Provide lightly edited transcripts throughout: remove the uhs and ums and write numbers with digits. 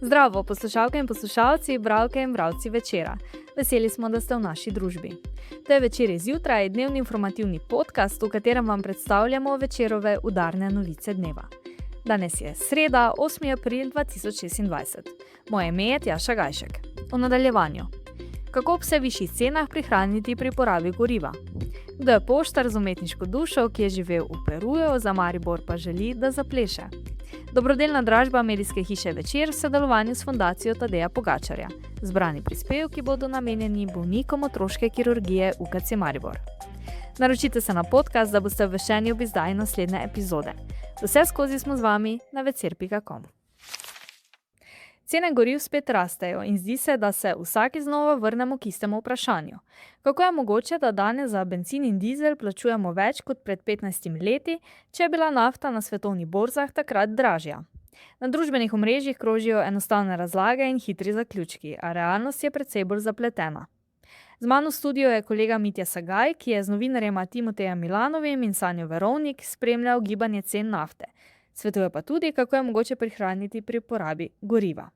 Zdravo, poslušalke in poslušalci, bralke in bralci Večera. Veseli smo, da ste v naši družbi. To je Večer izjutraj, dnevni informativni podcast, v katerem vam predstavljamo Večerove udarne novice dneva. Danes je sreda, 8. april 2026. Moje ime je Tjaša Gajšek. V nadaljevanju. Kako ob vse višjih cenah prihraniti pri porabi goriva? Kdo je poštar z umetniško dušo, ki je živel v Peruju, za Maribor pa želi, da zapleše? Dobrodelna dražba medijske hiše Večer v sodelovanju s fundacijo Tadeja Pogačarja. Zbrani prispevki bodo namenjeni bolnikom otroške kirurgije UKC Maribor. Naročite se na podcast, da boste obveščeni ob izdaji naslednje epizode. Vse skozi smo z vami na vecer.com. Cene goriv spet rastejo in zdi se, da se vsakič znova vrnemo k istemu vprašanju. Kako je mogoče, da danes za bencin in dizel plačujemo več kot pred 15 leti, če je bila nafta na svetovnih borzah takrat dražja? Na družbenih omrežjih krožijo enostavne razlage in hitri zaključki, a realnost je precej bolj zapletena. Z mano v studiu je kolega Mitja Sagaj, ki je z novinarjema Timotejem Milanovim in Sanjo Verovnik spremljal gibanje cen nafte. Svetuje pa tudi, kako je mogoče prihraniti pri porabi goriva.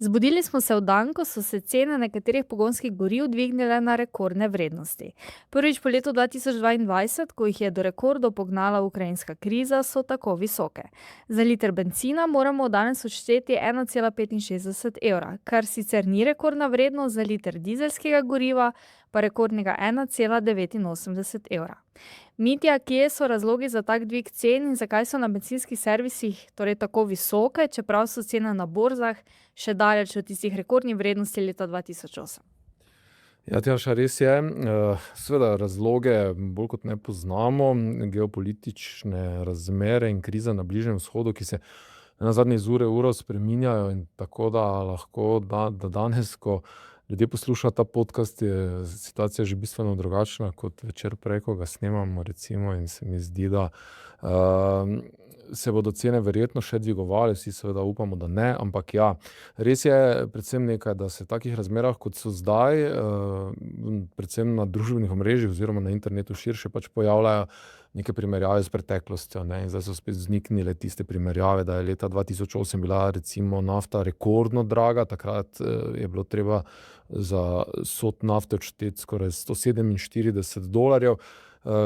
Zbudili smo se v dan, ko so se cene nekaterih pogonskih goriv dvignile na rekordne vrednosti. Prvič po letu 2022, ko jih je do rekordov pognala ukrajinska kriza, so tako visoke. Za liter bencina moramo danes odšteti 1,65 evra, kar sicer ni rekordna vrednost, za liter dizelskega goriva pa rekordnega 1,89 evra. Mitja, kje so razlogi za tak dvig cen in zakaj so na bencinskih servisih torej tako visoke, čeprav so cene na borzah še daleč od tistih rekordnih vrednosti leta 2008? Ja, Tjaša, res je. Seveda razloge bolj kot ne poznamo, geopolitične razmere in kriza na Bližnjem vzhodu, ki se na zadnje iz ure v uro spreminjajo, in tako da lahko da danes, ko ljudje poslušajo ta podcast, je situacija že bistveno drugačna kot večer prej, ko ga snemamo, recimo, in se mi zdi, da se bodo cene verjetno še dvigovale, vsi seveda upamo, da ne, ampak ja, res je predvsem nekaj, da se v takih razmerah, kot so zdaj, predvsem na družbenih omrežjih oziroma na internetu širše pač pojavljajo neke primerjave s preteklostjo, ne, in zdaj so spet vzniknile tiste primerjave, da je leta 2008 bila recimo nafta rekordno draga, takrat je bilo treba za sod nafte odšteti skoraj $147.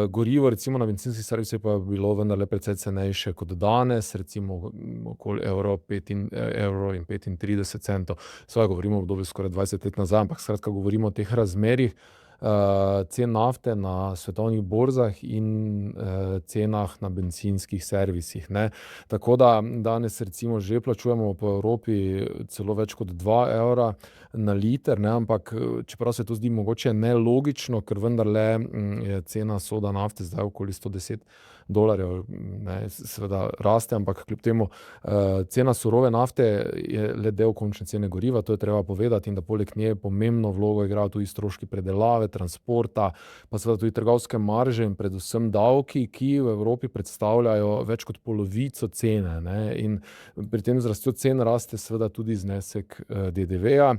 Gorivo recimo na bencinskih servisih pa je bilo vendarle precej cenejše kot danes, recimo okoli evro in 35 centov. Seveda govorimo o obdobju skoraj 20 let nazaj, ampak skratka govorimo o teh razmerih cen nafte na svetovnih borzah in cenah na bencinskih servisih, ne. Tako da danes recimo že plačujemo po Evropi celo več kot 2 evra na liter, ne, ampak čeprav se to zdi mogoče nelogično, ker vendarle je cena soda nafte zdaj okoli $110, ne, seveda raste, ampak kljub temu cena surove nafte je le del končne cene goriva, to je treba povedati, in da poleg nje pomembno vlogo igrajo tudi stroški predelave, transporta, pa seveda tudi trgovske marže in predvsem davki, ki v Evropi predstavljajo več kot polovico cene, ne, in pri tem z rastjo cen raste seveda tudi znesek DDV-ja.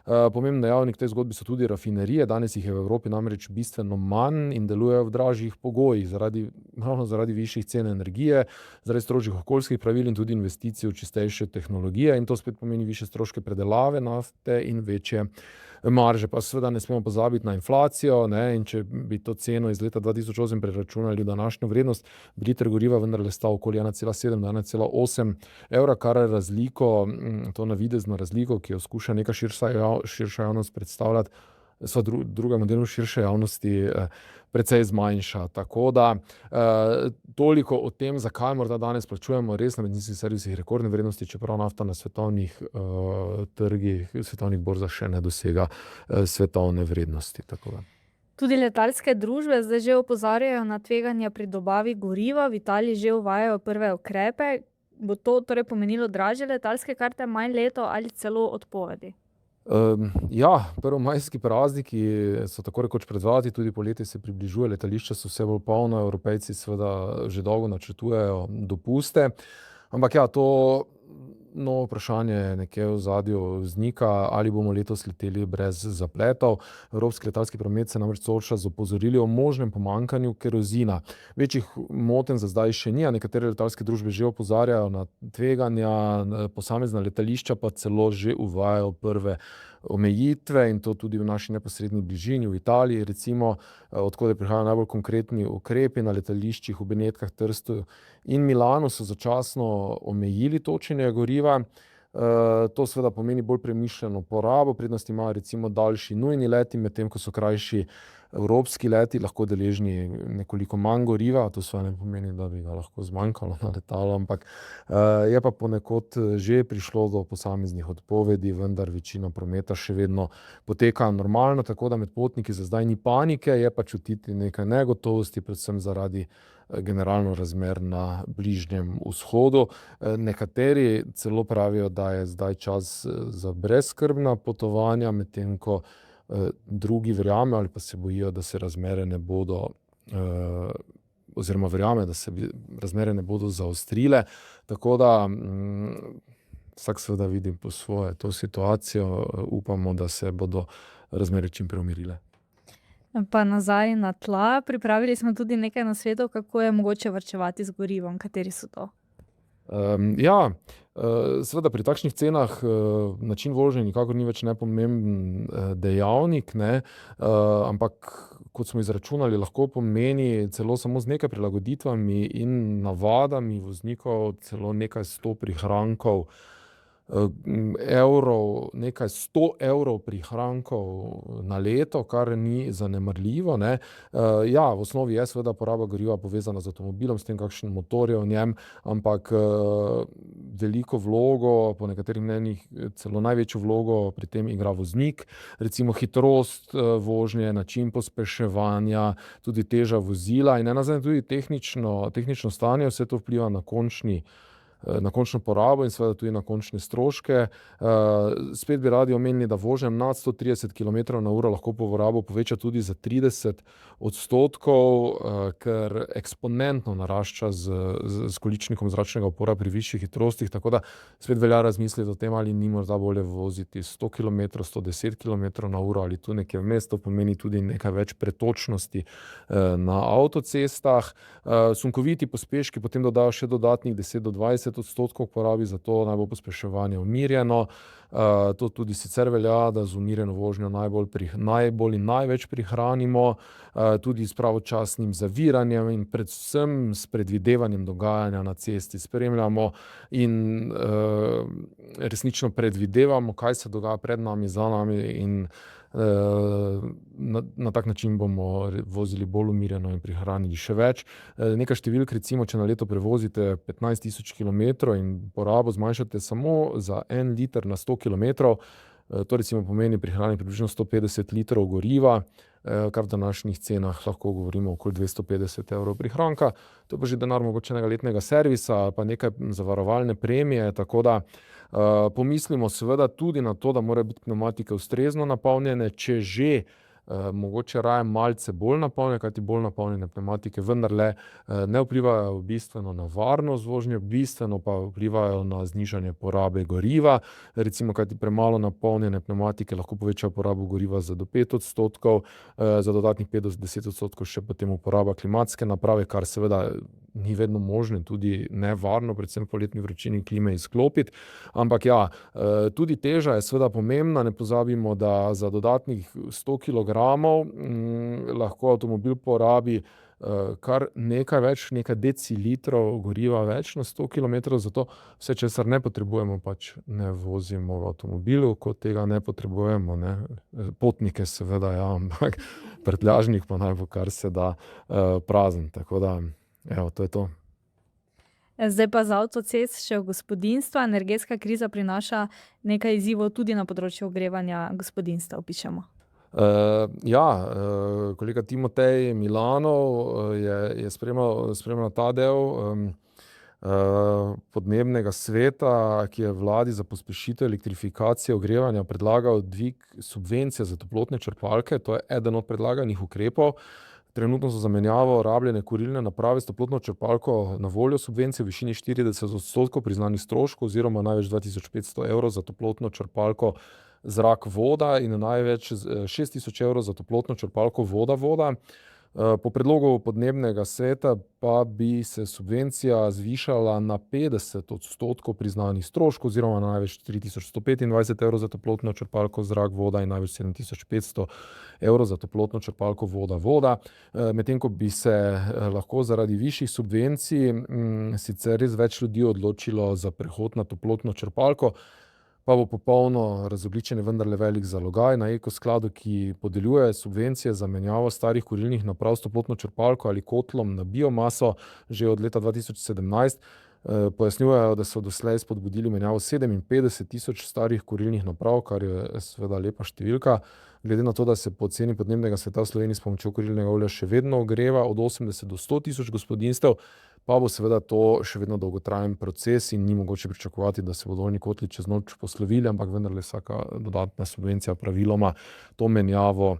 Pomemben dejavnik tej zgodbi so tudi rafinerije, danes jih je v Evropi namreč bistveno manj in delujejo v dražjih pogojih, ravno zaradi višjih cen energije, zaradi strožjih okoljskih pravil in tudi investicij v čistejše tehnologije, in to spet pomeni višje stroške predelave nafte in večje marže. Pa seveda ne smemo pozabiti na inflacijo, ne, in če bi to ceno iz leta 2008 preračunali v današnjo vrednost, bi liter goriva vendarle stal okoli 1,7 do 1,8 evra, kar je razliko, to navidezno razliko, ki jo skuša neka širša javnost predstavljati, drugemu delu širše javnosti precej zmanjša. Tako da toliko o tem, zakaj morda danes plačujemo res na bencinskih servisih rekordne vrednosti, čeprav nafta na svetovnih trgih, svetovnih borzah še ne dosega svetovne vrednosti. Tako da. Tudi letalske družbe zdaj že opozarjajo na tveganja pri dobavi goriva, v Italiji že uvajajo prve ukrepe. Bo to torej pomenilo dražje letalske karte, manj leto ali celo odpovedi? Ja, prvomajski prazniki so tako rekoč pred vrati, tudi poletje se približuje, letališča so vse bolj polna, Evropejci seveda že dolgo načrtujejo dopuste. Ampak ja, to novo vprašanje nekje v ozadju vznika, ali bomo letos leteli brez zapletov. Evropski letalski promet se namreč sooča z opozorili o možnem pomanjkanju kerozina. Večjih motenj za zdaj še ni, a nekatere letalske družbe že opozarjajo na tveganja, posamezna letališča pa celo že uvajajo prve omejitve in to tudi v naši neposredni bližini, v Italiji recimo, od koder prihajajo najbolj konkretni ukrepi na letališčih v Benetkah, Trstu in Milanu so začasno omejili točenje goriva. To seveda pomeni bolj premišljeno porabo, prednost imajo recimo daljši nujni leti, medtem ko so krajši evropski leti lahko deležni nekoliko manj goriva, to seveda ne pomeni, da bi ga lahko zmanjkalo na letalu, ampak je pa ponekod že prišlo do posameznih odpovedi, vendar večina prometa še vedno poteka normalno, tako da med potniki za zdaj ni panike, je pa čutiti nekaj negotovosti, predvsem zaradi generalno razmer na Bližnjem vzhodu. Nekateri celo pravijo, da je zdaj čas za brezskrbna potovanja, medtem ko drugi verjamejo ali pa se bojijo, da se razmere ne bodo oziroma verjame, da se razmere ne bodo zaostrile. Tako da vsak seveda vidi po svoje to situacijo, upamo, da se bodo razmere čim prej umirile. Pa nazaj na tla, pripravili smo tudi nekaj nasvetov, kako je mogoče varčevati z gorivom. Kateri so to? Seveda pri takšnih cenah način vožnje nikakor ni več nepomemben dejavnik, ne, ampak kot smo izračunali, lahko pomeni celo samo z nekaj prilagoditvami in navadami voznikov celo nekaj 100 prihrankov evrov, nekaj 100 evrov prihrankov na leto, kar ni zanemarljivo, ne. Ja, v osnovi je seveda poraba goriva povezana z avtomobilom, s tem, kakšen motor je v njem, ampak veliko vlogo, po nekaterih mnenjih celo največjo vlogo pri tem igra voznik, recimo hitrost vožnje, način pospeševanja, tudi teža vozila in nenazadnje tudi tehnično stanje, vse to vpliva na končno porabo in seveda tudi na končne stroške. Spet bi radi omenili, da vožnja nad 130 km/h lahko porabo poveča tudi za 30%, ker eksponentno narašča z količnikom zračnega upora pri višjih hitrostih, tako da spet velja razmisliti o tem, ali ni morda bolje voziti 100 km, 110 km/h ali tu nekje vmes, to pomeni tudi nekaj več pretočnosti na avtocestah. Sunkoviti pospeški potem dodajo še dodatnih 10 do 20% porabi, zato naj bo pospeševanje umirjeno. To tudi sicer velja, da z umirjeno vožnjo najbolj in največ prihranimo, tudi s pravočasnim zaviranjem in predvsem s predvidevanjem dogajanja na cesti. Spremljamo in resnično predvidevamo, kaj se dogaja pred nami, za nami in na tak način bomo vozili bolj umirjeno in prihranili še več. Nekaj številk, recimo, če na leto prevozite 15.000 km in porabo zmanjšate samo za 1 liter na 100 km, to recimo pomeni prihranek približno 150 litrov goriva, kar v današnjih cenah lahko govorimo okoli 250 evrov prihranka. To je pa že denar mogoče enega letnega servisa, pa nekaj zavarovalne premije, tako da pomislimo seveda tudi na to, da morajo biti pnevmatike ustrezno napolnjene, če že mogoče raje malce bolj napolnjene, kajti bolj napolnjene pnevmatike vendarle ne vplivajo bistveno na varnost vožnje, bistveno pa vplivajo na znižanje porabe goriva. Recimo, kajti premalo napolnjene pnevmatike lahko povečajo porabo goriva za do 5%, za dodatnih 5 do 10% še potem uporaba klimatske naprave, kar seveda ni vedno možno, tudi nevarno, predvsem v poletni vročini klime izklopiti. Ampak ja, tudi teža je seveda pomembna, ne pozabimo, da za dodatnih 100 kg lahko avtomobil porabi kar nekaj več, nekaj decilitrov goriva več na 100 km, zato vse, česar ne potrebujemo, pač ne vozimo v avtomobilu, ko tega ne potrebujemo, ne. Potnike seveda, ja, ampak prtljažnik pa naj bo kar se da prazen, tako da, evo, to je to. Zdaj pa z avtocest še v gospodinjstva. Energetska kriza prinaša nekaj izzivov tudi na področju ogrevanja gospodinjstev, pišemo. Kolega Timotej Milanov je spremljal ta del podnebnega sveta, ki je vladi za pospešitev elektrifikacije ogrevanja predlagal dvig subvencije za toplotne črpalke. To je eden od predlaganih ukrepov. Trenutno za zamenjavo rabljene kurilne naprave s toplotno črpalko na voljo subvencije v višini 40% priznanih stroškov oziroma največ 2500 evrov za toplotno črpalko zrak, voda in največ 6000 evrov za toplotno črpalko voda. Po predlogu podnebnega sveta pa bi se subvencija zvišala na 50% priznanih stroškov oziroma na največ 3125 evrov za toplotno črpalko zrak, voda in največ 7500 evrov za toplotno črpalko voda. Medtem ko bi se lahko zaradi višjih subvencij sicer res več ljudi odločilo za prehod na toplotno črpalko, pa bo popolno razogljičenje vendarle velik zalogaj. Na Eko skladu, ki podeljuje subvencije za menjavo starih kurilnih naprav s toplotno črpalko ali kotlom na biomaso že od leta 2017, pojasnjujejo, da so doslej spodbudili menjavo 57 000 starih kurilnih naprav, kar je seveda lepa številka. Glede na to, da se po ceni podnebnega sveta v Sloveniji s pomočjo kurilnega olja še vedno ogreva od 80 do 100 tisoč gospodinjstev, pa bo seveda to še vedno dolgotrajen proces in ni mogoče pričakovati, da se bodo oni kotli čez noč poslovili, ampak vendarle vsaka dodatna subvencija praviloma to menjavo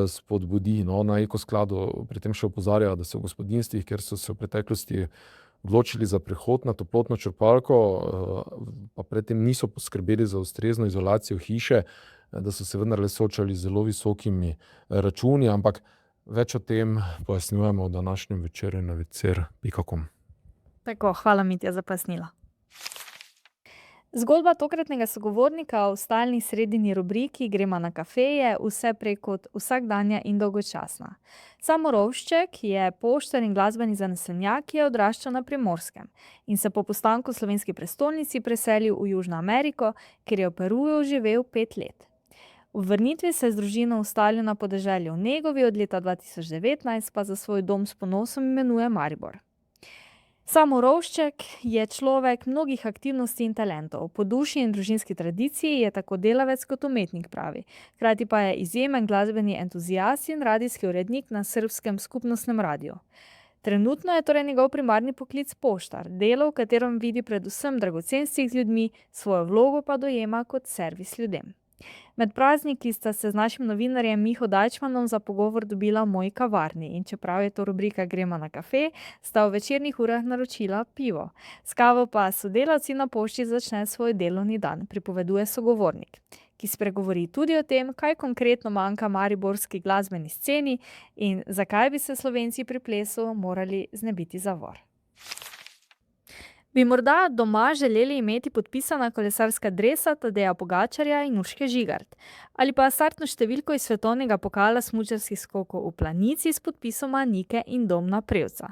spodbudi. Na Eko skladu pri tem še opozarjajo, da se v gospodinjstvih, kjer so se v preteklosti odločili za prehod na toplotno črpalko, pa predtem niso poskrbeli za ustrezno izolacijo hiše, da so se vendarle soočali z zelo visokimi računi, ampak več o tem pojasnjujemo v današnjem večeru na večer.com. Tako, hvala Mitja za pojasnila. Zgodba tokratnega sogovornika v stalni sredini rubriki Gremo na kafe je vse prej kot vsakdanja in dolgočasna. Samo Rovšček je poštar in glasbeni zanesenjak, ki je odraščal na Primorskem in se po postanku v slovenski prestolnici preselil v Južno Ameriko, kjer je v Peruju živel 5 let. V vrnitvi se je z družino ustalil na podeželju v Negovi, od leta 2019 pa za svoj dom s ponosom imenuje Maribor. Samo Rovšček je človek mnogih aktivnosti in talentov. Po duši in družinski tradiciji je tako delavec kot umetnik, pravi. Hkrati pa je izjemen glasbeni entuziast in radijski urednik na srbskem skupnostnem radiju. Trenutno je torej njegov primarni poklic poštar, delo, v katerem vidi predvsem dragocen stik z ljudmi, svojo vlogo pa dojema kot servis ljudem. Med prazniki sta se z našim novinarjem Miho Dajčmanom za pogovor dobila v moji kavarni in čeprav je to rubrika Gremo na kafe, sta v večernih urah naročila pivo. S kavo pa sodelavci na pošti začne svoj delovni dan, pripoveduje sogovornik, ki spregovori tudi o tem, kaj konkretno manjka mariborski glasbeni sceni in zakaj bi se Slovenci pri plesu morali znebiti zavor. Bi morda doma želeli imeti podpisana kolesarska dresa Tadeja Pogačarja in Urške Žigart ali pa startno številko iz svetovnega pokala smučarskih skokov v Planici s podpisoma Nike in Domna Prevca.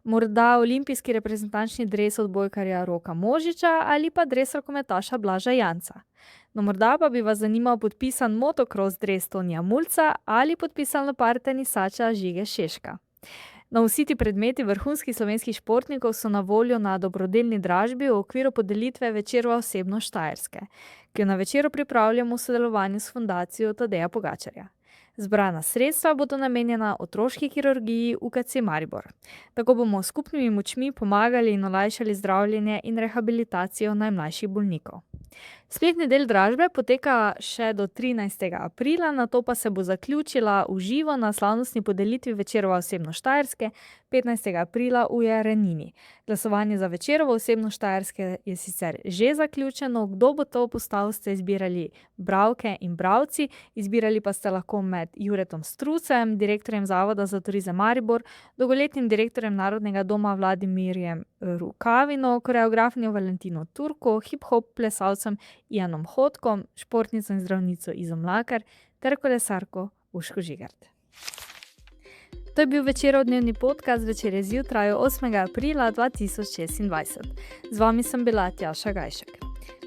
Morda olimpijski reprezentančni dres odbojkarja Roka Možiča ali pa dres rokometaša Blaža Janca. No, morda pa bi vas zanimal podpisan motocross dres Tonija Mulca ali podpisan lopar tenisača Žige Šeška. No, vsi ti predmeti vrhunskih slovenskih športnikov so na voljo na dobrodelni dražbi v okviru podelitve Večerova osebnost Štajerske, ki jo na večeru pripravljamo v sodelovanju s fundacijo Tadeja Pogačarja. Zbrana sredstva bodo namenjena otroški kirurgiji UKC Maribor. Tako bomo s skupnimi močmi pomagali in olajšali zdravljenje in rehabilitacijo najmlajših bolnikov. Spletni del dražbe poteka še do 13. aprila, nato pa se bo zaključila v živo na slavnostni podelitvi Večerova osebnost Štajerske 15. aprila v Jarenini. Glasovanje za Večerovo osebnost Štajerske je sicer že zaključeno, kdo bo to postal, ste izbirali bralke in bralci, izbirali pa ste lahko med Juretom Strucem, direktorjem Zavoda za turizem Maribor, dolgoletnim direktorjem Narodnega doma Vladimirjem Rukavino, koreografinjo Valentino Turko, hip-hop plesalcem Janom Hodkom, športnico in zdravnico Izo Mlakar ter kolesarko Urško Žigart. To je bil Večerov dnevni podcast Večer je zjutraj 8. aprila 2026. Z vami sem bila Tjaša Gajšek.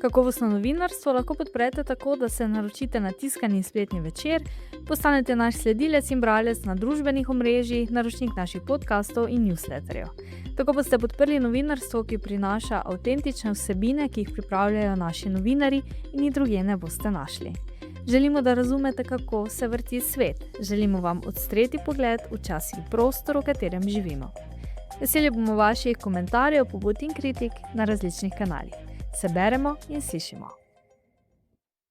Kakovostno novinarstvo lahko podprete tako, da se naročite na tiskani spletni Večer, postanete naš sledilec in bralec na družbenih omrežjih, naročnik naših podcastov in newsletterjev. Tako boste podprli novinarstvo, ki prinaša avtentične vsebine, ki jih pripravljajo naši novinarji in jih drugje ne boste našli. Želimo, da razumete, kako se vrti svet. Želimo vam odstreti pogled v čas in prostor, v katerem živimo. Veseli bomo vaših komentarjev, pobud in kritik na različnih kanalih. Se beremo in slišimo.